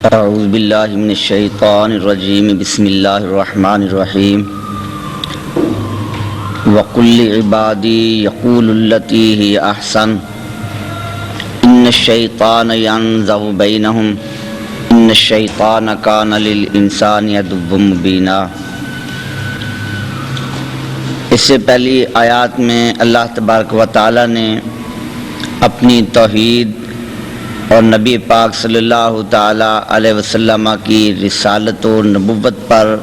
اعوذ باللہ من الشیطان الرجیم بسم اللہ الرحمن الرحیم وقل لعبادی یقولوا التی ہی احسن ان الشیطان ینزغ بینہم ان الشیطان کان للانسان عدوا مبینا۔ اس سے پہلی آیات میں اللہ تبارک و تعالی نے اپنی توحید اور نبی پاک صلی اللہ تعالی علیہ وسلم کی رسالت و نبوت پر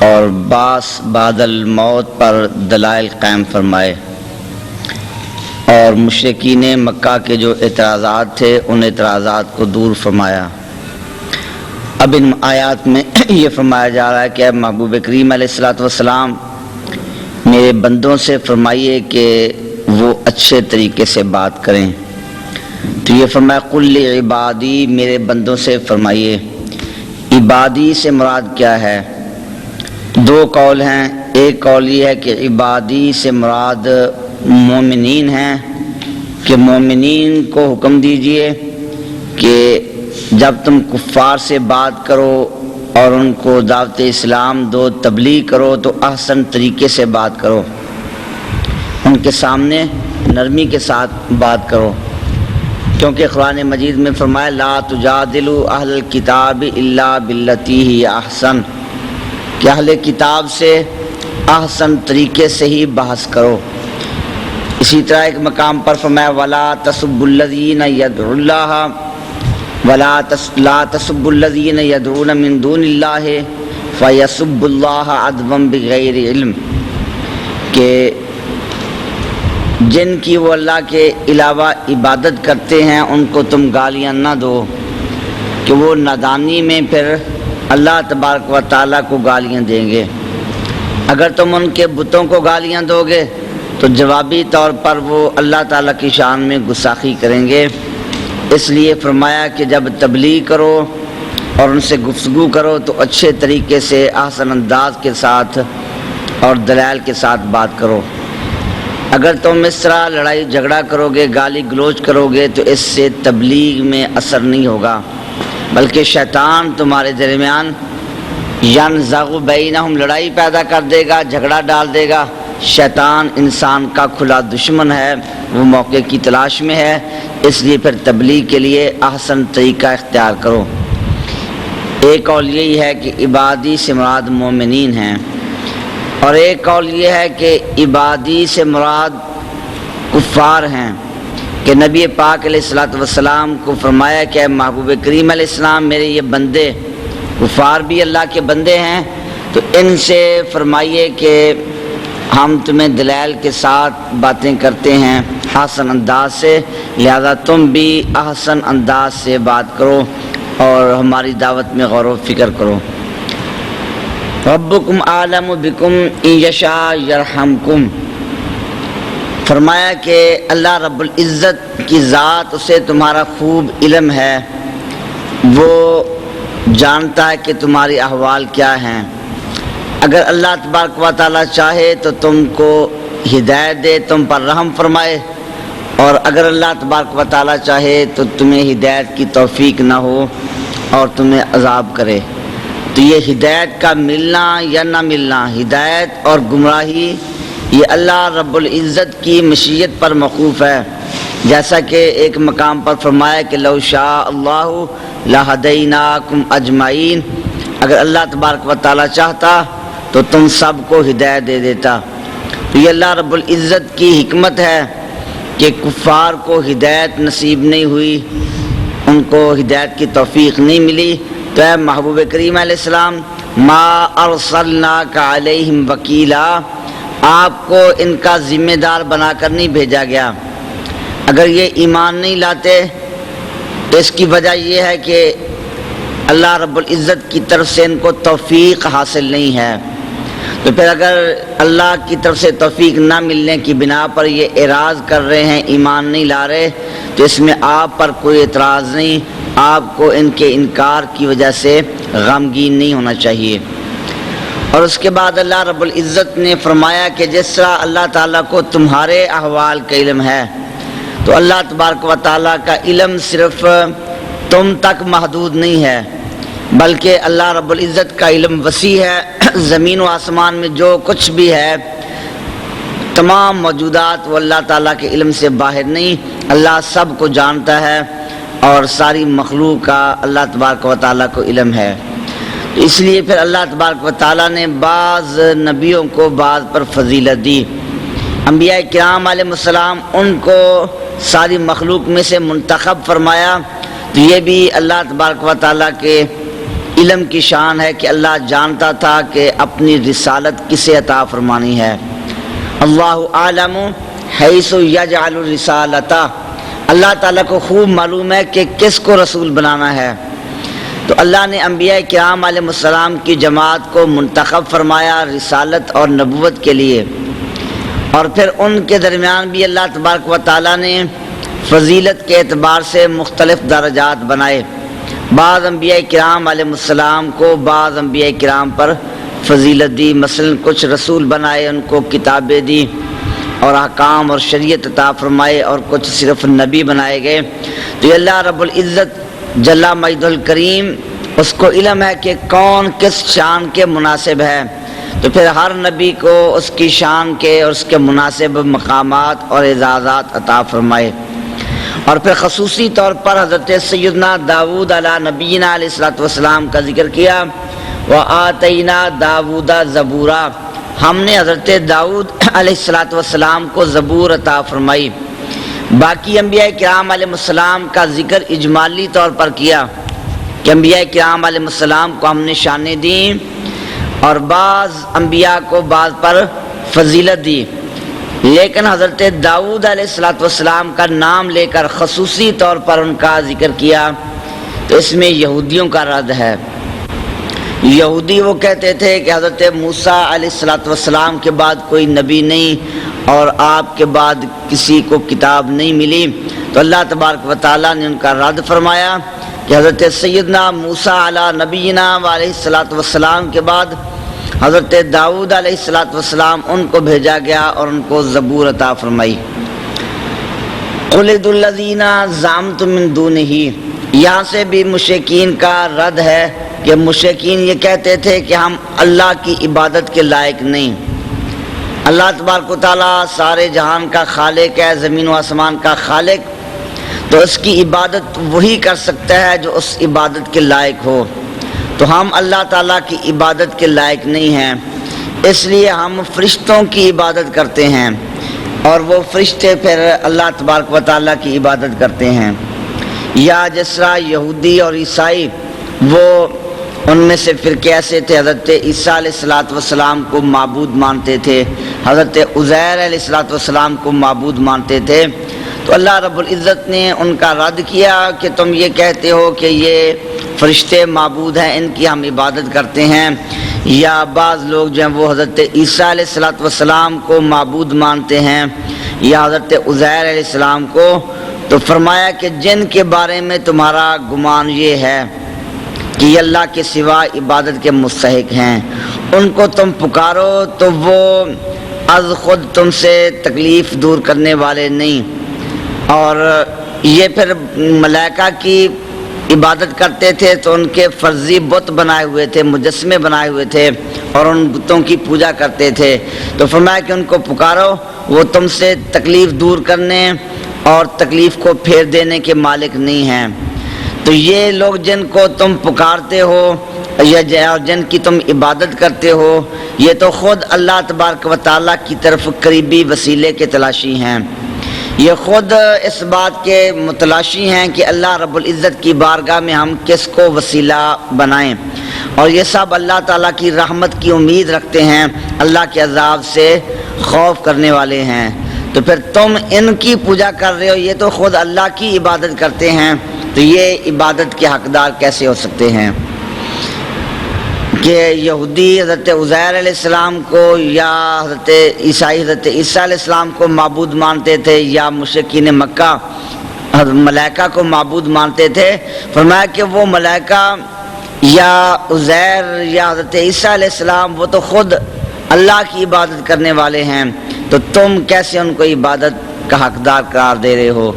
اور بعث بعد الموت پر دلائل قائم فرمائے، اور مشرکین مکہ کے جو اعتراضات تھے ان اعتراضات کو دور فرمایا۔ اب ان آیات میں یہ فرمایا جا رہا ہے کہ اے محبوب کریم علیہ الصلوۃ والسلام، میرے بندوں سے فرمائیے کہ وہ اچھے طریقے سے بات کریں۔ تو یہ فرمایا قل عبادی، میرے بندوں سے فرمائیے۔ عبادی سے مراد کیا ہے؟ دو قول ہیں۔ ایک قول یہ ہے کہ عبادی سے مراد مومنین ہیں، کہ مومنین کو حکم دیجئے کہ جب تم کفار سے بات کرو اور ان کو دعوت اسلام دو، تبلیغ کرو، تو احسن طریقے سے بات کرو، ان کے سامنے نرمی کے ساتھ بات کرو، کیونکہ قرآن مجید میں فرمایا لا تجادلوا اہل الکتاب الا باللتی ہی احسن، کہ اہل کتاب سے احسن طریقے سے ہی بحث کرو۔ اسی طرح ایک مقام پر فرمایا ولا تسبوا الذین یدعون اللہ لا تسبوا الذین یدعون من دون اللہ فیسبوا اللہ عدوا بغیر علم، کہ جن کی وہ اللہ کے علاوہ عبادت کرتے ہیں ان کو تم گالیاں نہ دو، کہ وہ نادانی میں پھر اللہ تبارک و تعالیٰ کو گالیاں دیں گے۔ اگر تم ان کے بتوں کو گالیاں دو گے تو جوابی طور پر وہ اللہ تعالیٰ کی شان میں گستاخی کریں گے۔ اس لیے فرمایا کہ جب تبلیغ کرو اور ان سے گفتگو کرو تو اچھے طریقے سے احسن انداز کے ساتھ اور دلائل کے ساتھ بات کرو۔ اگر تم اس طرح لڑائی جھگڑا کرو گے، گالی گلوچ کرو گے، تو اس سے تبلیغ میں اثر نہیں ہوگا، بلکہ شیطان تمہارے درمیان ینزغ بینہم لڑائی پیدا کر دے گا، جھگڑا ڈال دے گا۔ شیطان انسان کا کھلا دشمن ہے، وہ موقع کی تلاش میں ہے، اس لیے پھر تبلیغ کے لیے احسن طریقہ اختیار کرو۔ ایک قول یہی ہے کہ عبادی سے مراد مومنین ہیں، اور ایک قول یہ ہے کہ عبادی سے مراد کفار ہیں، کہ نبی پاک علیہ الصلوۃ والسلام کو فرمایا کہ محبوب کریم علیہ السلام، میرے یہ بندے کفار بھی اللہ کے بندے ہیں، تو ان سے فرمائیے کہ ہم تمہیں دلائل کے ساتھ باتیں کرتے ہیں احسن انداز سے، لہذا تم بھی احسن انداز سے بات کرو اور ہماری دعوت میں غور و فکر کرو۔ ربکم اعلم بکم ان یشاء یرحمکم، فرمایا کہ اللہ رب العزت کی ذات، اسے تمہارا خوب علم ہے، وہ جانتا ہے کہ تمہاری احوال کیا ہیں۔ اگر اللہ تبارک و تعالیٰ چاہے تو تم کو ہدایت دے، تم پر رحم فرمائے، اور اگر اللہ تبارک و تعالیٰ چاہے تو تمہیں ہدایت کی توفیق نہ ہو اور تمہیں عذاب کرے۔ تو یہ ہدایت کا ملنا یا نہ ملنا، ہدایت اور گمراہی، یہ اللہ رب العزت کی مشیت پر موقوف ہے، جیسا کہ ایک مقام پر فرمایا کہ لو شاء اللہ لہدیناکم اجمعین، اگر اللہ تبارک و تعالیٰ چاہتا تو تم سب کو ہدایت دے دیتا۔ تو یہ اللہ رب العزت کی حکمت ہے کہ کفار کو ہدایت نصیب نہیں ہوئی، ان کو ہدایت کی توفیق نہیں ملی، تو اے محبوب کریم علیہ السلام ما ارسلناک علیہم وکیلا، آپ کو ان کا ذمہ دار بنا کر نہیں بھیجا گیا۔ اگر یہ ایمان نہیں لاتے، اس کی وجہ یہ ہے کہ اللہ رب العزت کی طرف سے ان کو توفیق حاصل نہیں ہے۔ تو پھر اگر اللہ کی طرف سے توفیق نہ ملنے کی بنا پر یہ اعراض کر رہے ہیں، ایمان نہیں لا رہے، تو اس میں آپ پر کوئی اعتراض نہیں، آپ کو ان کے انکار کی وجہ سے غمگین نہیں ہونا چاہیے۔ اور اس کے بعد اللہ رب العزت نے فرمایا کہ جس طرح اللہ تعالیٰ کو تمہارے احوال کا علم ہے، تو اللہ تبارک و تعالیٰ کا علم صرف تم تک محدود نہیں ہے، بلکہ اللہ رب العزت کا علم وسیع ہے۔ زمین و آسمان میں جو کچھ بھی ہے، تمام موجودات وہ اللہ تعالیٰ کے علم سے باہر نہیں، اللہ سب کو جانتا ہے اور ساری مخلوق کا اللہ تبارک و تعالیٰ کو علم ہے۔ اس لیے پھر اللہ تبارک و تعالیٰ نے بعض نبیوں کو بعض پر فضیلت دی۔ انبیاء کرام علیہ السلام ان کو ساری مخلوق میں سے منتخب فرمایا، تو یہ بھی اللہ تبارک و تعالیٰ کے علم کی شان ہے کہ اللہ جانتا تھا کہ اپنی رسالت کسے عطا فرمانی ہے۔ اللہ عالم حیث یجعل الرسالۃ، اللہ تعالیٰ کو خوب معلوم ہے کہ کس کو رسول بنانا ہے۔ تو اللہ نے انبیاء کرام علیہ السلام کی جماعت کو منتخب فرمایا رسالت اور نبوت کے لیے، اور پھر ان کے درمیان بھی اللہ تبارک و تعالیٰ نے فضیلت کے اعتبار سے مختلف درجات بنائے۔ بعض انبیاء کرام علیہ السلام کو بعض انبیاء کرام پر فضیلت دی، مثلا کچھ رسول بنائے، ان کو کتابیں دی اور احکام اور شریعت عطا فرمائے، اور کچھ صرف نبی بنائے گئے۔ تو یہ اللہ رب العزت جل مجدہ الکریم، اس کو علم ہے کہ کون کس شان کے مناسب ہے، تو پھر ہر نبی کو اس کی شان کے اور اس کے مناسب مقامات اور اعزازات عطا فرمائے۔ اور پھر خصوصی طور پر حضرت سیدنا داؤد علیہ نبینا علیہ الصلوۃ والسلام کا ذکر کیا۔ وَآتَيْنَا دَاوُودَ زَبُورًا، ہم نے حضرت داؤد علیہ الصلوۃ والسلام کو زبور عطا فرمائی۔ باقی انبیاء کرام علیہ السلام کا ذکر اجمالی طور پر کیا کہ انبیاء کرام علیہ السلام کو ہم نے شانیں دیں، اور بعض انبیاء کو بعض پر فضیلت دی، لیکن حضرت داؤد علیہ السلام کا نام لے کر خصوصی طور پر ان کا ذکر کیا، تو اس میں یہودیوں کا رد ہے۔ یہودی وہ کہتے تھے کہ حضرت موسیٰ علیہ السلام کے بعد کوئی نبی نہیں اور آپ کے بعد کسی کو کتاب نہیں ملی، تو اللہ تبارک و تعالیٰ نے ان کا رد فرمایا کہ حضرت سیدنا موسیٰ علیہ نبینا علیہ السلام کے بعد حضرت داؤد علیہ السلام ان کو بھیجا گیا اور ان کو زبور عطا فرمائی۔ قُلِ ادْعُوا الَّذِينَ زَعَمْتُم مِّن دُونِهِ، یہاں سے بھی مشرکین کا رد ہے کہ مشرکین یہ کہتے تھے کہ ہم اللہ کی عبادت کے لائق نہیں۔ اللہ تبارک و تعالیٰ سارے جہان کا خالق ہے، زمین و آسمان کا خالق، تو اس کی عبادت وہی کر سکتا ہے جو اس عبادت کے لائق ہو، تو ہم اللہ تعالیٰ کی عبادت کے لائق نہیں ہیں، اس لیے ہم فرشتوں کی عبادت کرتے ہیں، اور وہ فرشتے پھر اللہ تبارک و تعالیٰ کی عبادت کرتے ہیں۔ یا جس طرح یہودی اور عیسائی وہ ان میں سے فرقے ایسے تھے، حضرت عیسیٰ علیہ السلام کو معبود مانتے تھے، حضرت عزیر علیہ السلام کو معبود مانتے تھے، تو اللہ رب العزت نے ان کا رد کیا کہ تم یہ کہتے ہو کہ یہ فرشتے معبود ہیں، ان کی ہم عبادت کرتے ہیں، یا بعض لوگ جو ہیں وہ حضرت عیسیٰ علیہ السلام کو معبود مانتے ہیں یا حضرت عزیر علیہ السلام کو، تو فرمایا کہ جن کے بارے میں تمہارا گمان یہ ہے کہ یہ اللہ کے سوا عبادت کے مستحق ہیں، ان کو تم پکارو تو وہ از خود تم سے تکلیف دور کرنے والے نہیں۔ اور یہ پھر ملائکہ کی عبادت کرتے تھے تو ان کے فرضی بت بنائے ہوئے تھے، مجسمے بنائے ہوئے تھے، اور ان بتوں کی پوجا کرتے تھے، تو فرمایا کہ ان کو پکارو، وہ تم سے تکلیف دور کرنے اور تکلیف کو پھیر دینے کے مالک نہیں ہیں۔ تو یہ لوگ جن کو تم پکارتے ہو یا جن کی تم عبادت کرتے ہو، یہ تو خود اللہ تبارک و تعالیٰ کی طرف قریبی وسیلے کے تلاشی ہیں، یہ خود اس بات کے متلاشی ہیں کہ اللہ رب العزت کی بارگاہ میں ہم کس کو وسیلہ بنائیں، اور یہ سب اللہ تعالیٰ کی رحمت کی امید رکھتے ہیں، اللہ کے عذاب سے خوف کرنے والے ہیں، تو پھر تم ان کی پوجا کر رہے ہو، یہ تو خود اللہ کی عبادت کرتے ہیں، تو یہ عبادت کے حقدار کیسے ہو سکتے ہیں؟ کہ یہودی حضرت عزیر علیہ السلام کو یا حضرت عیسیٰ علیہ السلام کو معبود مانتے تھے، یا مشرکین مکہ ملائکہ کو معبود مانتے تھے، فرمایا کہ وہ ملائکہ یا عزیر یا حضرت عیسیٰ علیہ السلام وہ تو خود اللہ کی عبادت کرنے والے ہیں، تو تم کیسے ان کو عبادت کا حقدار قرار دے رہے ہو؟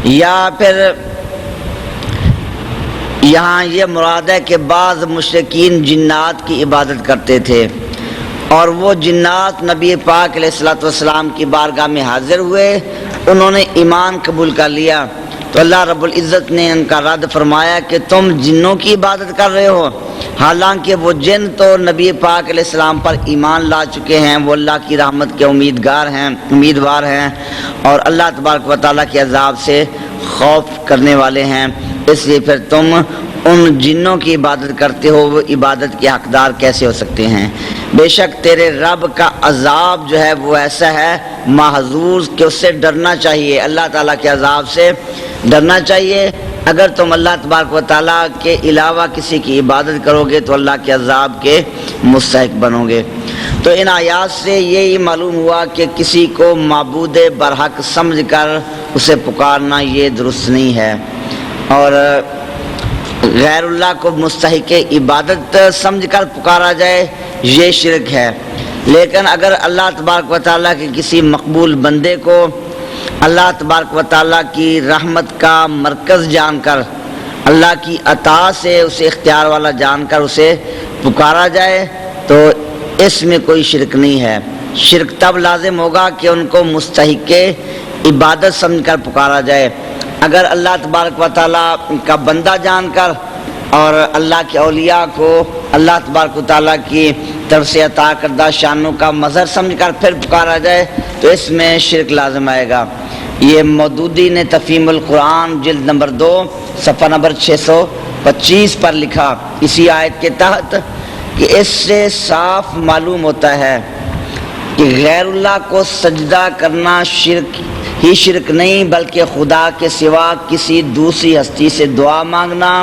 یا پھر یہاں یہ مراد ہے کہ بعض مشرکین جنات کی عبادت کرتے تھے، اور وہ جنات نبی پاک علیہ الصلوۃ والسلام کی بارگاہ میں حاضر ہوئے، انہوں نے ایمان قبول کر لیا، تو اللہ رب العزت نے ان کا رد فرمایا کہ تم جنوں کی عبادت کر رہے ہو، حالانکہ وہ جن تو نبی پاک علیہ السلام پر ایمان لا چکے ہیں، وہ اللہ کی رحمت کے امیدوار ہیں اور اللہ تبارک و تعالیٰ کے عذاب سے خوف کرنے والے ہیں، اس لیے پھر تم ان جنوں کی عبادت کرتے ہو، وہ عبادت کے حقدار کیسے ہو سکتے ہیں؟ بے شک تیرے رب کا عذاب جو ہے وہ ایسا ہے محظوظ کہ اس سے ڈرنا چاہیے، اللہ تعالیٰ کے عذاب سے ڈرنا چاہیے۔ اگر تم اللہ تبارک و تعالیٰ کے علاوہ کسی کی عبادت کرو گے تو اللہ کے عذاب کے مستحق بنو گے۔ تو ان آیات سے یہی معلوم ہوا کہ کسی کو معبود برحق سمجھ کر اسے پکارنا یہ درست نہیں ہے، اور غیر اللہ کو مستحق عبادت سمجھ کر پکارا جائے یہ شرک ہے۔ لیکن اگر اللہ تبارک و تعالیٰ کے کسی مقبول بندے کو اللہ تبارک و تعالیٰ کی رحمت کا مرکز جان کر، اللہ کی عطا سے اسے اختیار والا جان کر اسے پکارا جائے تو اس میں کوئی شرک نہیں ہے۔ شرک تب لازم ہوگا کہ ان کو مستحق عبادت سمجھ کر پکارا جائے۔ اگر اللہ تبارک و تعالیٰ کا بندہ جان کر اور اللہ کے اولیاء کو اللہ تبارک و تعالیٰ کی طرف سے عطا کردہ شانوں کا مظہر سمجھ کر پھر پکارا جائے تو اس میں شرک لازم آئے گا۔ یہ مودودی نے تفہیم القرآن جلد نمبر 2 صفحہ نمبر 625 پر لکھا اسی آیت کے تحت کہ اس سے صاف معلوم ہوتا ہے کہ غیر اللہ کو سجدہ کرنا شرک نہیں بلکہ خدا کے سوا کسی دوسری ہستی سے دعا مانگنا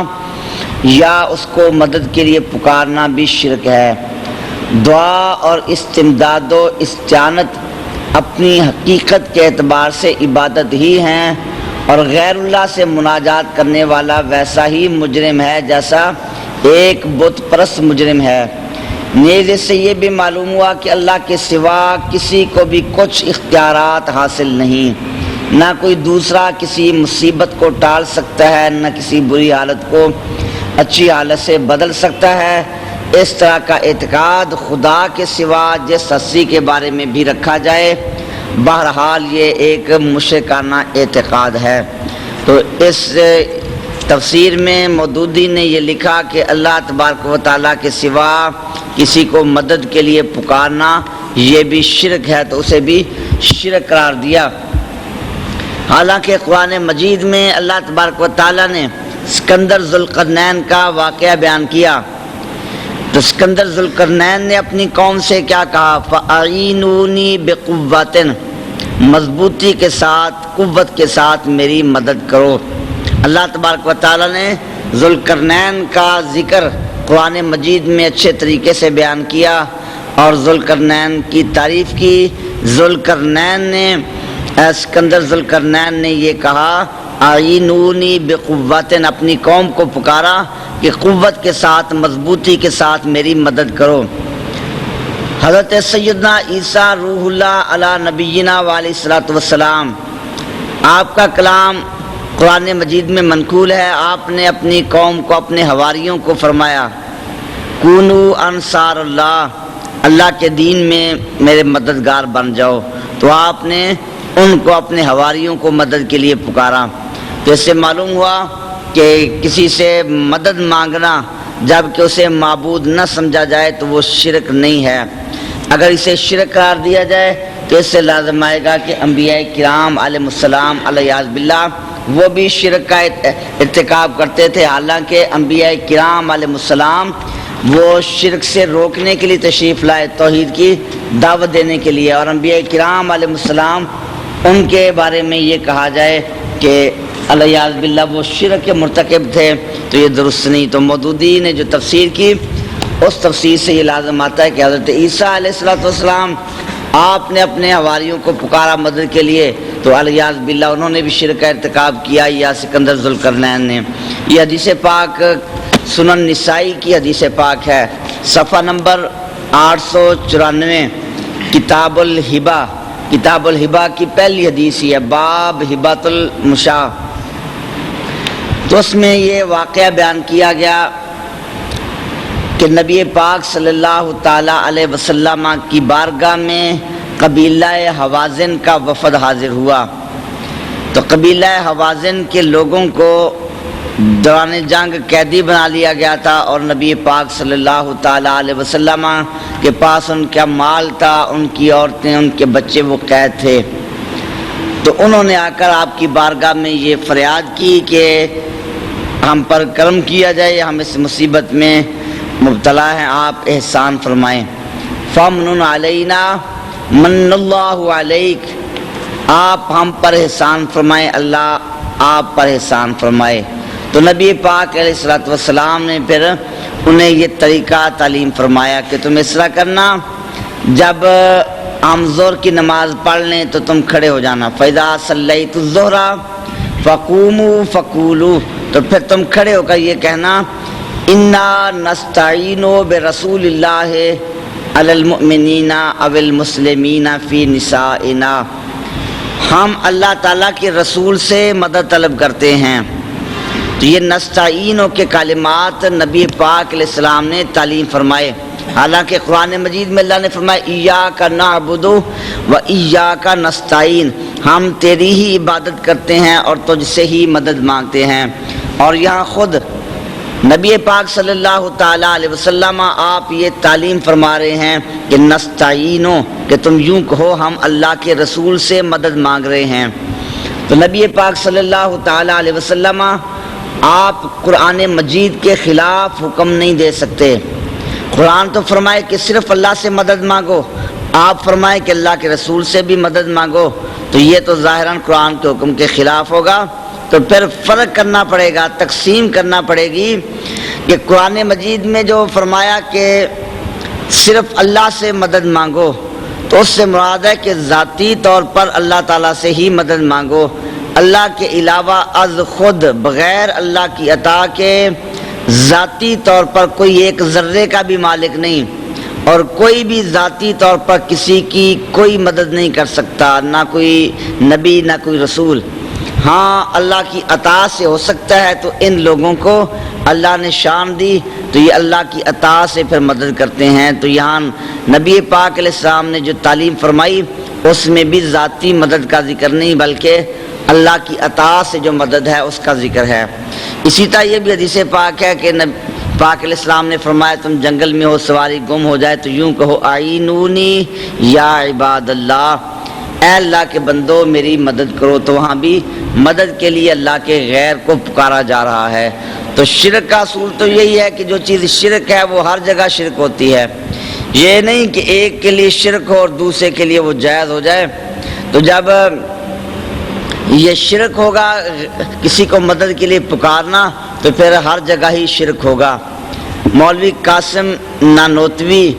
یا اس کو مدد کے لیے پکارنا بھی شرک ہے۔ دعا اور استمداد و استعانت اپنی حقیقت کے اعتبار سے عبادت ہی ہیں، اور غیر اللہ سے مناجات کرنے والا ویسا ہی مجرم ہے جیسا ایک بت پرست مجرم ہے۔ نیز اس سے یہ بھی معلوم ہوا کہ اللہ کے سوا کسی کو بھی کچھ اختیارات حاصل نہیں، نہ کوئی دوسرا کسی مصیبت کو ٹال سکتا ہے، نہ کسی بری حالت کو اچھی حالت سے بدل سکتا ہے۔ اس طرح کا اعتقاد خدا کے سوا جس ہستی کے بارے میں بھی رکھا جائے، بہرحال یہ ایک مشرکانہ اعتقاد ہے۔ تو اس تفسیر میں مودودی نے یہ لکھا کہ اللہ تبارک و تعالیٰ کے سوا کسی کو مدد کے لیے پکارنا یہ بھی شرک ہے، تو اسے بھی شرک قرار دیا۔ حالانکہ قرآن مجید میں اللہ تبارک و تعالیٰ نے اسکندر ذوالقرنین کا واقعہ بیان کیا، تو اسکندر ذوالقرنین نے اپنی قوم سے کیا کہا؟ فَأَعِينُونِي بِقُوَّةٍ، مضبوطی کے ساتھ، قوت کے ساتھ میری مدد کرو۔ اللہ تبارک و تعالیٰ نے ذوالقرنین کا ذکر قرآن مجید میں اچھے طریقے سے بیان کیا اور ذوالقرنین کی تعریف کی۔ اسکندر ذوالقرنین نے یہ کہا اعینونی بقوتن، اپنی قوم کو پکارا کہ قوت کے ساتھ، مضبوطی کے ساتھ میری مدد کرو۔ حضرت سیدنا عیسیٰ روح اللہ علی نبینا علیہ الصلوۃ والسلام، آپ کا کلام قرآن مجید میں منقول ہے۔ آپ نے اپنی قوم کو، اپنے حواریوں کو فرمایا کونو انصار اللہ، اللہ کے دین میں میرے مددگار بن جاؤ۔ تو آپ نے ان کو، اپنے حواریوں کو مدد کے لیے پکارا۔ تو اس سے معلوم ہوا کہ کسی سے مدد مانگنا جب کہ اسے معبود نہ سمجھا جائے تو وہ شرک نہیں ہے۔ اگر اسے شرک قرار دیا جائے تو اس سے لازم آئے گا کہ انبیاء کرام علیہ السلام علیہ باللہ وہ بھی شرک کا ارتکاب کرتے تھے، حالانکہ انبیاء کرام علیہ السلام وہ شرک سے روکنے کے لیے تشریف لائے، توحید کی دعوت دینے کے لیے، اور انبیاء کرام علیہ السلام ان کے بارے میں یہ کہا جائے کہ علیہ باللہ وہ شرک کے مرتکب تھے تو یہ درست نہیں۔ تو مودودی نے جو تفسیر کی اس تفسیر سے یہ لازم آتا ہے کہ حضرت عیسیٰ علیہ السلام آپ نے اپنے حواریوں کو پکارا مدد کے لیے تو علیہ باللہ انہوں نے بھی شرک کا ارتکاب کیا، یا سکندر ذوالقرنین نے۔ یہ حدیث پاک سنن نسائی کی حدیث پاک ہے، صفحہ نمبر 894، کتاب الہبہ، کتاب الہبہ کی پہلی حدیث ہے، باب ہبۃ المشاء۔ تو اس میں یہ واقعہ بیان کیا گیا کہ نبی پاک صلی اللہ تعالی علیہ وسلم کی بارگاہ میں قبیلہ حوازن کا وفد حاضر ہوا. تو قبیلہ حوازن کے لوگوں کو دوران جنگ قیدی بنا لیا گیا تھا اور نبی پاک صلی اللہ تعالی علیہ وسلم کے پاس ان کا مال تھا، ان کی عورتیں، ان کے بچے وہ قید تھے. تو انہوں نے آ کر آپ کی بارگاہ میں یہ فریاد کی کہ ہم پر کرم کیا جائے، ہم اس مصیبت میں مبتلا ہیں، آپ احسان فرمائیں. فَمْنُنْ عَلَيْنَا مَنَّ اللَّهُ عَلَيْكَ، آپ ہم پر احسان فرمائیں، اللہ آپ پر احسان فرمائے. تو نبی پاک علیہ الصلوۃ والسلام نے پھر انہیں یہ طریقہ تعلیم فرمایا کہ تم اس طرح کرنا، جب ہم ظہر کی نماز پڑھ لیں تو تم کھڑے ہو جانا. فَإِذَا صَلَّيْتُ الظُّهْرَ فَقُومُوا فَقُولُوا، تو پھر تم کھڑے ہو کر یہ کہنا اِنَّا نَسْتَعِينُ بِرَسُولِ اللَّهِ عَلَى الْمُؤْمِنِينَ أَوِ الْمُسْلِمِينَ فِي نِسَائِنَا، ہم اللہ تعالیٰ کے رسول سے مدد طلب کرتے ہیں. تو یہ نستعین کے کلمات نبی پاک علیہ السلام نے تعلیم فرمائے. حالانکہ قرآن مجید میں اللہ نے فرمایا ایاک نعبد و ایاک نستعین، ہم تیری ہی عبادت کرتے ہیں اور تجھ سے ہی مدد مانگتے ہیں. اور یہاں خود نبی پاک صلی اللہ تعالی علیہ وسلم آپ یہ تعلیم فرما رہے ہیں کہ نستعینو، کہ تم یوں کہو ہم اللہ کے رسول سے مدد مانگ رہے ہیں. تو نبی پاک صلی اللہ تعالی علیہ وسلم آپ قرآن مجید کے خلاف حکم نہیں دے سکتے. قرآن تو فرمائے کہ صرف اللہ سے مدد مانگو، آپ فرمائے کہ اللہ کے رسول سے بھی مدد مانگو، تو یہ تو ظاہراً قرآن کے حکم کے خلاف ہوگا. تو پھر فرق کرنا پڑے گا، تقسیم کرنا پڑے گی کہ قرآن مجید میں جو فرمایا کہ صرف اللہ سے مدد مانگو، تو اس سے مراد ہے کہ ذاتی طور پر اللہ تعالیٰ سے ہی مدد مانگو. اللہ کے علاوہ از خود بغیر اللہ کی عطا کے ذاتی طور پر کوئی ایک ذرے کا بھی مالک نہیں، اور کوئی بھی ذاتی طور پر کسی کی کوئی مدد نہیں کر سکتا، نہ کوئی نبی نہ کوئی رسول. ہاں اللہ کی عطا سے ہو سکتا ہے، تو ان لوگوں کو اللہ نے شان دی تو یہ اللہ کی عطا سے پھر مدد کرتے ہیں. تو یہاں نبی پاک علیہ السلام نے جو تعلیم فرمائی اس میں بھی ذاتی مدد کا ذکر نہیں بلکہ اللہ کی عطا سے جو مدد ہے اس کا ذکر ہے. اسی طرح یہ بھی حدیث پاک ہے کہ پاک علیہ السلام نے فرمایا تم جنگل میں ہو، سواری گم ہو جائے تو یوں کہو اعینونی یا عباد اللہ، اے اللہ کے بندو میری مدد کرو. تو وہاں بھی مدد کے لیے اللہ کے غیر کو پکارا جا رہا ہے. تو شرک کا اصول تو یہی ہے کہ جو چیز شرک ہے وہ ہر جگہ شرک ہوتی ہے. یہ نہیں کہ ایک کے لیے شرک ہو اور دوسرے کے لیے وہ جائز ہو جائے. تو جب یہ شرک ہوگا کسی کو مدد کے لیے پکارنا تو پھر ہر جگہ ہی شرک ہوگا. مولوی قاسم نانوتوی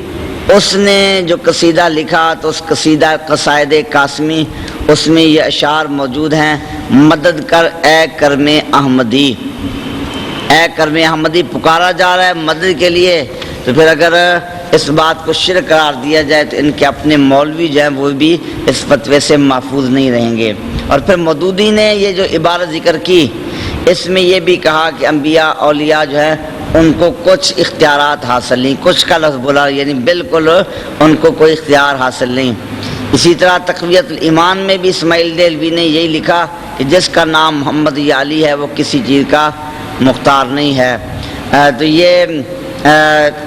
اس نے جو قصیدہ لکھا تو اس قصیدہ قصائد قاسمی اس میں یہ اشعار موجود ہیں، مدد کر اے کرم احمدی، اے کرم احمدی پکارا جا رہا ہے مدد کے لیے. تو پھر اگر اس بات کو شرک قرار دیا جائے تو ان کے اپنے مولوی جو ہیں وہ بھی اس فتوے سے محفوظ نہیں رہیں گے. اور پھر مودودی نے یہ جو عبارت ذکر کی اس میں یہ بھی کہا کہ انبیاء اولیاء جو ہے ان کو کچھ اختیارات حاصل نہیں، کچھ کا لفظ بولا یعنی بالکل ان کو کوئی اختیار حاصل نہیں. اسی طرح تقویت الایمان میں بھی اسماعیل دہلوی نے یہی لکھا کہ جس کا نام محمد یا علی ہے وہ کسی چیز کا مختار نہیں ہے. تو یہ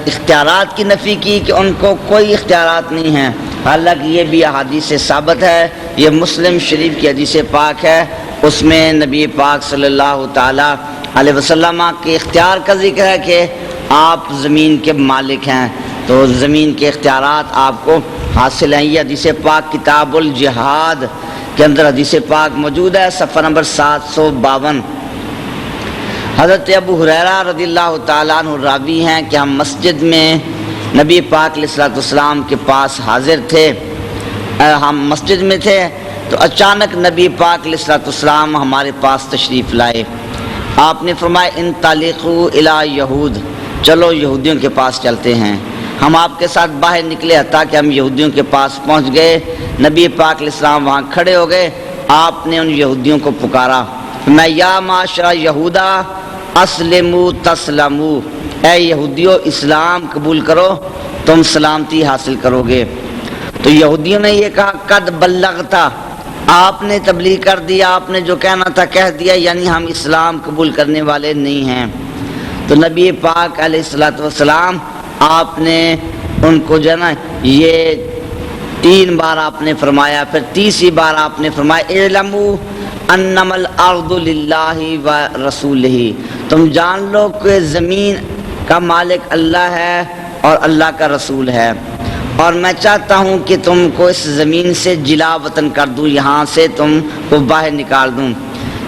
اختیارات کی نفی کی کہ ان کو کوئی اختیارات نہیں ہیں، حالانکہ یہ بھی احادیث سے ثابت ہے. یہ مسلم شریف کی حدیث پاک ہے، اس میں نبی پاک صلی اللہ تعالی علیہ وسلم کے اختیار کا ذکر ہے کہ آپ زمین کے مالک ہیں، تو زمین کے اختیارات آپ کو حاصل ہیں. یہ حدیث پاک کتاب الجہاد کے اندر حدیث پاک موجود ہے، صفحہ نمبر 752. حضرت ابو ہریرہ رضی اللہ تعالیٰ عنہ راوی ہیں کہ ہم مسجد میں نبی پاک علیہ الصلوۃ والسلام کے پاس حاضر تھے، ہم مسجد میں تھے تو اچانک نبی پاک علیہ الصلوۃ والسلام ہمارے پاس تشریف لائے. آپ نے فرمایا انطلقوا الی یہود، چلو یہودیوں کے پاس چلتے ہیں. ہم آپ کے ساتھ باہر نکلے حتیٰ کہ ہم یہودیوں کے پاس پہنچ گئے. نبی پاک علیہ السلام وہاں کھڑے ہو گئے. آپ نے ان یہودیوں کو پکارا، میں یا معاشرہ یہودا اسلموا تسلموا، اے یہودیوں اسلام قبول کرو تم سلامتی حاصل کرو گے۔ تو یہودیوں نے یہ کہا قد بلغتا، آپ نے تبلیغ کر دیا، آپ نے جو کہنا تھا کہہ دیا، یعنی ہم اسلام قبول کرنے والے نہیں ہیں۔ تو نبی پاک علیہ الصلوۃ والسلام آپ نے ان کو جو ہے نا یہ 3 بار آپ نے فرمایا، پھر تیسری بار آپ نے فرمایا اعلموا انما الارض للہ ورسولہ، تم جان لو کہ زمین کا مالک اللہ ہے اور اللہ کا رسول ہے، اور میں چاہتا ہوں کہ تم کو اس زمین سے جلا وطن کر دوں، یہاں سے تم کو باہر نکال دوں،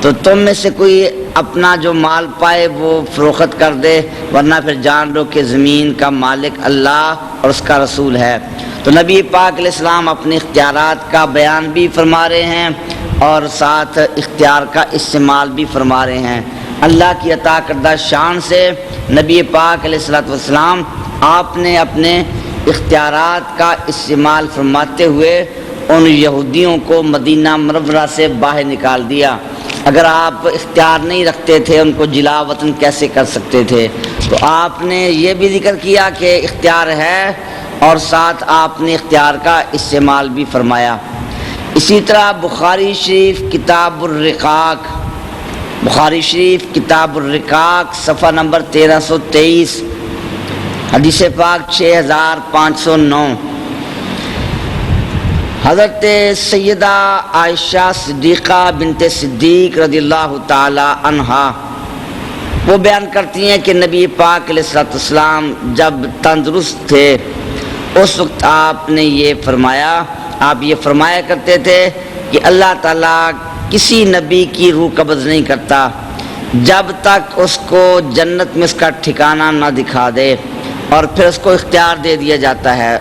تو تم میں سے کوئی اپنا جو مال پائے وہ فروخت کر دے، ورنہ پھر جان لو کہ زمین کا مالک اللہ اور اس کا رسول ہے۔ تو نبی پاک علیہ السلام اپنے اختیارات کا بیان بھی فرما رہے ہیں اور ساتھ اختیار کا استعمال بھی فرما رہے ہیں۔ اللہ کی عطا کردہ شان سے نبی پاک علیہ الصلوۃ والسلام آپ نے اپنے اختیارات کا استعمال فرماتے ہوئے ان یہودیوں کو مدینہ منورہ سے باہر نکال دیا۔ اگر آپ اختیار نہیں رکھتے تھے ان کو جلا وطن کیسے کر سکتے تھے؟ تو آپ نے یہ بھی ذکر کیا کہ اختیار ہے اور ساتھ آپ نے اختیار کا استعمال بھی فرمایا۔ اسی طرح بخاری شریف کتاب الرقاق، بخاری شریف کتاب الرقاق صفحہ نمبر 1323، حدیث پاک 6509، حضرت سیدہ عائشہ صدیقہ بنت صدیق رضی اللہ تعالی عنہا وہ بیان کرتی ہیں کہ نبی پاک علیہ الصلوۃ والسلام جب تندرست تھے اس وقت آپ نے یہ فرمایا، آپ یہ فرمایا کرتے تھے کہ اللہ تعالیٰ کسی نبی کی روح قبض نہیں کرتا جب تک اس کو جنت میں اس کا ٹھکانہ نہ دکھا دے، اور پھر اس کو اختیار دے دیا جاتا ہے۔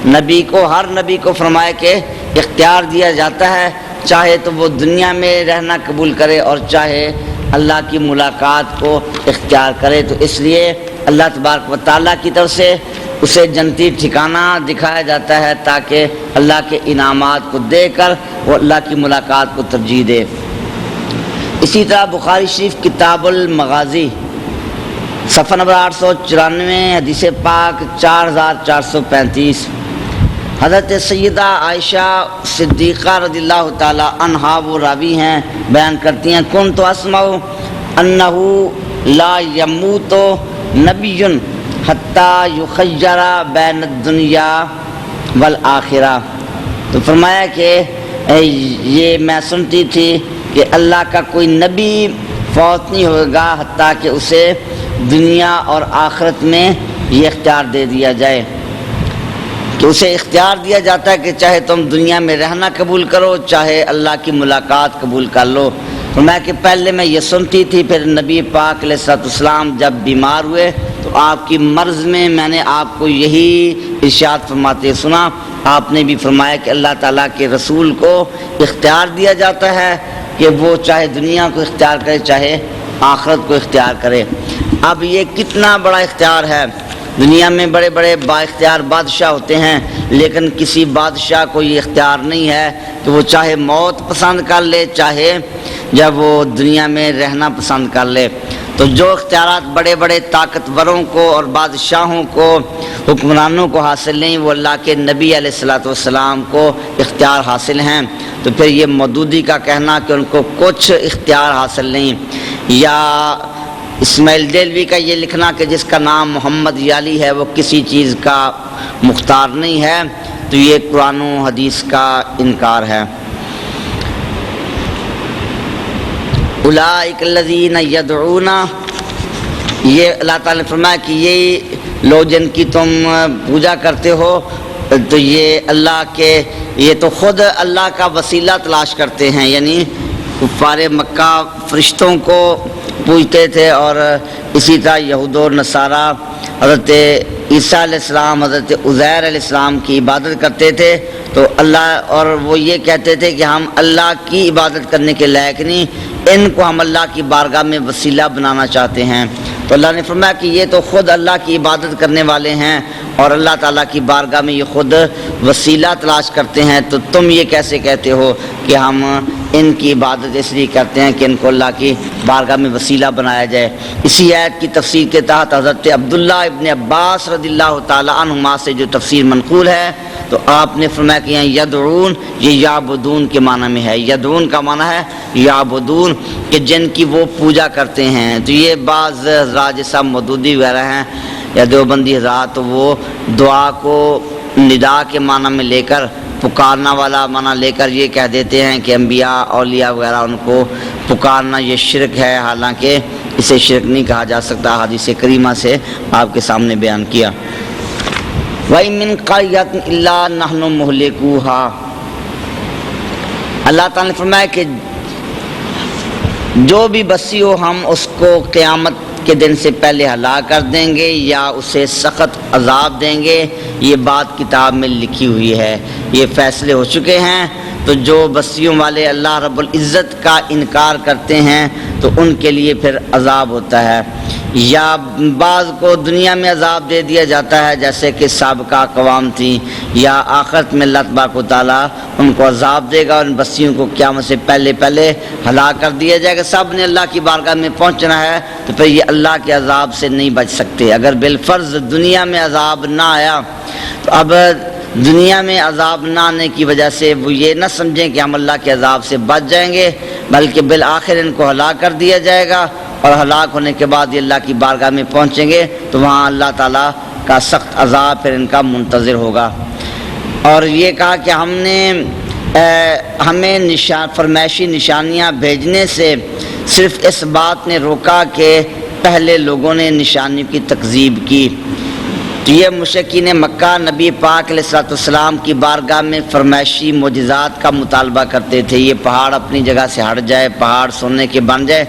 نبی کو، ہر نبی کو فرمایا کہ اختیار دیا جاتا ہے، چاہے تو وہ دنیا میں رہنا قبول کرے اور چاہے اللہ کی ملاقات کو اختیار کرے۔ تو اس لیے اللہ تبارک و تعالیٰ کی طرف سے اسے جنتی ٹھکانہ دکھایا جاتا ہے تاکہ اللہ کے انعامات کو دے کر وہ اللہ کی ملاقات کو ترجیح دے۔ اسی طرح بخاری شریف کتاب المغازی صفحہ نمبر 894، حدیث پاک 4435، حضرت سیدہ عائشہ صدیقہ رضی اللہ تعالی عنہا وہ راوی ہیں، بیان کرتی ہیں کنت اسمع انہ لا یموت نبی حتی یخیر بین الدنیا والآخرہ، تو فرمایا کہ یہ میں سنتی تھی کہ اللہ کا کوئی نبی فوت نہیں ہوگا حتیٰ کہ اسے دنیا اور آخرت میں یہ اختیار دے دیا جائے، کہ اسے اختیار دیا جاتا ہے کہ چاہے تم دنیا میں رہنا قبول کرو چاہے اللہ کی ملاقات قبول کر لو۔ تو میں کہ پہلے میں یہ سنتی تھی، پھر نبی پاک علیہ الصلوۃ والسلام جب بیمار ہوئے تو آپ کی مرض میں میں نے آپ کو یہی ارشاد فرماتے سنا، آپ نے بھی فرمایا کہ اللہ تعالیٰ کے رسول کو اختیار دیا جاتا ہے کہ وہ چاہے دنیا کو اختیار کرے چاہے آخرت کو اختیار کرے۔ اب یہ کتنا بڑا اختیار ہے، دنیا میں بڑے بڑے با اختیار بادشاہ ہوتے ہیں، لیکن کسی بادشاہ کو یہ اختیار نہیں ہے کہ وہ چاہے موت پسند کر لے چاہے جب وہ دنیا میں رہنا پسند کر لے۔ تو جو اختیارات بڑے بڑے طاقتوروں کو اور بادشاہوں کو، حکمرانوں کو حاصل نہیں، وہ اللہ کے نبی علیہ الصلوۃ والسلام کو اختیار حاصل ہیں۔ تو پھر یہ مودودی کا کہنا کہ ان کو کچھ اختیار حاصل نہیں، یا اسماعیل دہلوی کا یہ لکھنا کہ جس کا نام محمد یالی ہے وہ کسی چیز کا مختار نہیں ہے، تو یہ قرآن و حدیث کا انکار ہے۔ اولئک الذین یدعون، یہ اللہ تعالیٰ نے فرمایا کہ یہ لوگ جن کی تم پوجا کرتے ہو تو یہ اللہ کے، یہ تو خود اللہ کا وسیلہ تلاش کرتے ہیں، یعنی کفار مکہ فرشتوں کو پوجتے تھے، اور اسی طرح یہود و نصارہ حضرت عیسیٰ علیہ السلام، حضرت عزیر علیہ السلام کی عبادت کرتے تھے، تو اللہ، اور وہ یہ کہتے تھے کہ ہم اللہ کی عبادت کرنے کے لائق نہیں، ان کو ہم اللہ کی بارگاہ میں وسیلہ بنانا چاہتے ہیں۔ تو اللہ نے فرمایا کہ یہ تو خود اللہ کی عبادت کرنے والے ہیں اور اللہ تعالیٰ کی بارگاہ میں یہ خود وسیلہ تلاش کرتے ہیں، تو تم یہ کیسے کہتے ہو کہ ہم ان کی عبادت اس لیے کرتے ہیں کہ ان کو اللہ کی بارگاہ میں وسیلہ بنایا جائے۔ اسی آیت کی تفسیر کے تحت حضرت عبداللہ ابن عباس رضی اللہ تعالی عنہما سے جو تفسیر منقول ہے تو آپ نے فرمایا کہ یہاں یدعون یہ یعبدون کے معنی میں ہے۔ یدعون کا معنی ہے یعبدون، کہ جن کی وہ پوجا کرتے ہیں۔ تو یہ بعض حضرات جیسا مودودی وغیرہ ہیں یا دیوبندی حضرات، تو وہ دعا کو ندا کے معنی میں لے کر، پکارنا والا معنی لے کر یہ کہہ دیتے ہیں کہ انبیاء اولیاء وغیرہ ان کو پکارنا یہ شرک ہے، حالانکہ اسے شرک نہیں کہا جا سکتا۔ حدیث کریمہ سے آپ کے سامنے بیان کیا۔ وَإِن مِّن قَرْيَةٍ إِلَّا نَحْنُ مُهْلِكُوهَا، اللہ تعالیٰ نے فرمایا کہ جو بھی بسی ہو ہم اس کو قیامت کے دن سے پہلے ہلاک کر دیں گے یا اسے سخت عذاب دیں گے۔ یہ بات کتاب میں لکھی ہوئی ہے، یہ فیصلے ہو چکے ہیں۔ تو جو بستیوں والے اللہ رب العزت کا انکار کرتے ہیں تو ان کے لیے پھر عذاب ہوتا ہے، یا بعض کو دنیا میں عذاب دے دیا جاتا ہے جیسے کہ سابقہ اقوام تھیں، یا آخرت میں اللہ تبارک و تعالیٰ ان کو عذاب دے گا اور ان بستیوں کو قیامت سے پہلے ہلاک کر دیا جائے گا۔ سب نے اللہ کی بارگاہ میں پہنچنا ہے تو پھر یہ اللہ کے عذاب سے نہیں بچ سکتے۔ اگر بالفرض دنیا میں عذاب نہ آیا تو اب دنیا میں عذاب نہ آنے کی وجہ سے وہ یہ نہ سمجھیں کہ ہم اللہ کے عذاب سے بچ جائیں گے، بلکہ بالآخر ان کو ہلاک کر دیا جائے گا، اور ہلاک ہونے کے بعد یہ اللہ کی بارگاہ میں پہنچیں گے تو وہاں اللہ تعالیٰ کا سخت عذاب پھر ان کا منتظر ہوگا۔ اور یہ کہا کہ ہمیں فرمائشی نشانیاں بھیجنے سے صرف اس بات نے روکا کہ پہلے لوگوں نے نشانیوں کی تکذیب کی۔ تو یہ مشرکین مکہ نبی پاک علیہ السلام کی بارگاہ میں فرمائشی معجزات کا مطالبہ کرتے تھے، یہ پہاڑ اپنی جگہ سے ہٹ جائے، پہاڑ سونے کے بن جائے،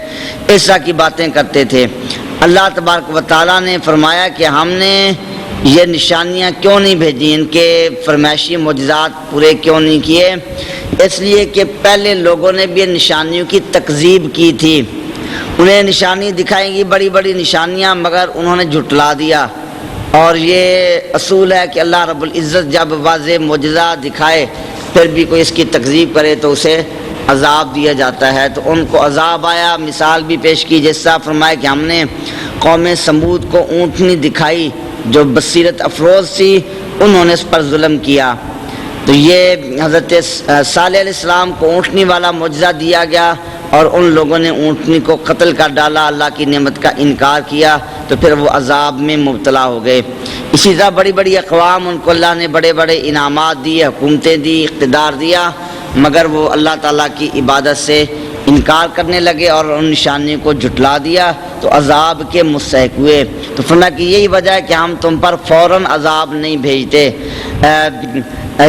ایسا کی باتیں کرتے تھے۔ اللہ تبارک و تعالیٰ نے فرمایا کہ ہم نے یہ نشانیاں کیوں نہیں بھیجی، ان کے فرمائشی معجزات پورے کیوں نہیں کیے؟ اس لیے کہ پہلے لوگوں نے بھی نشانیوں کی تکذیب کی تھی۔ انہیں نشانی دکھائیں گی بڑی بڑی نشانیاں، مگر انہوں نے جھٹلا دیا۔ اور یہ اصول ہے کہ اللہ رب العزت جب واضح معجزہ دکھائے پھر بھی کوئی اس کی تکذیب کرے تو اسے عذاب دیا جاتا ہے۔ تو ان کو عذاب آیا، مثال بھی پیش کی، جیسا فرمایا کہ ہم نے قوم سمود کو اونٹنی دکھائی جو بصیرت افروز تھی، انہوں نے اس پر ظلم کیا۔ تو یہ حضرت صالح علیہ السلام کو اونٹنی والا معجزہ دیا گیا اور ان لوگوں نے اونٹنی کو قتل کر ڈالا، اللہ کی نعمت کا انکار کیا، تو پھر وہ عذاب میں مبتلا ہو گئے۔ اسی طرح بڑی بڑی اقوام، ان کو اللہ نے بڑے بڑے انعامات دیے، حکومتیں دی، اقتدار دیا، مگر وہ اللہ تعالیٰ کی عبادت سے انکار کرنے لگے اور ان نشانیوں کو جھٹلا دیا تو عذاب کے مستحق ہوئے۔ تو فرمایا کہ یہی وجہ ہے کہ ہم تم پر فوراً عذاب نہیں بھیجتے،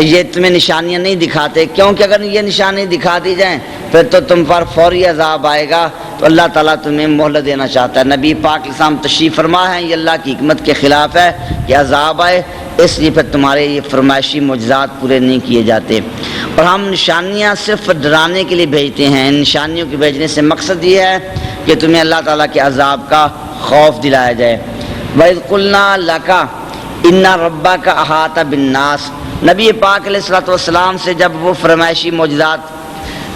یہ تمہیں نشانیاں نہیں دکھاتے، کیونکہ اگر یہ نشانی دکھا دی جائیں پھر تو تم پر فوری عذاب آئے گا۔ تو اللہ تعالیٰ تمہیں مہلت دینا چاہتا ہے۔ نبی پاک علیہ السلام تشریف فرما ہے، یہ اللہ کی حکمت کے خلاف ہے کہ عذاب آئے، اس لیے پھر تمہارے یہ فرمائشی معجزات پورے نہیں کیے جاتے۔ اور ہم نشانیاں صرف ڈرانے کے لیے بھیجتے ہیں، ان نشانیوں کے بھیجنے سے مقصد یہ ہے کہ تمہیں اللہ تعالیٰ کے عذاب کا خوف دلایا جائے۔ وَإِذْ قُلْنَا لَكَ إِنَّ رَبَّكَ أَحَاطَ بِالنَّاسِ، نبی پاک علیہ السلام سے جب وہ فرمائشی معجزات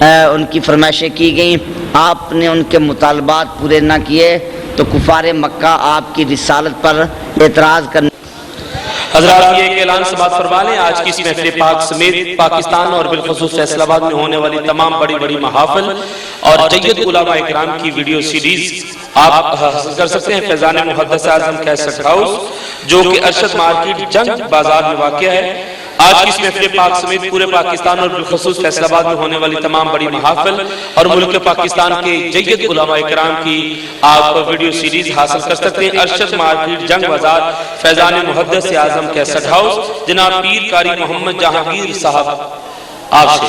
ان کی فرمائشیں کی گئیں، آپ نے ان کے مطالبات پورے نہ کیے تو کفار مکہ آپ کی رسالت پر اعتراض کرنے۔ حضرات یہ ایک اعلان سے بات فرما لیں، آج کی اس محفل پاک سمیت پاکستان اور بالخصوص فیصل آباد میں ہونے والی تمام بڑی بڑی محافل اور جید علماء اکرام کی ویڈیو سیریز آپ حاصل کر سکتے ہیں فیضان محدث اعظم کیسٹ ہاؤس، جو کہ ارشد مارکیٹ جنگ بازار میں واقع ہے۔ آج کی اس محفل پاک سمیت پورے پاکستان اور بالخصوص فیصل آباد میں ہونے والی تمام بڑی محافل اور ملک پاکستان کے جید علماء اکرام کی آپ ویڈیو سیریز حاصل کر سکتے ہیں ارشد مارکیٹ جنگ بازار فیضان محدث اعظم کیسٹ ہاؤس، جناب پیر قاری محمد جہانگیر صاحب آپ سے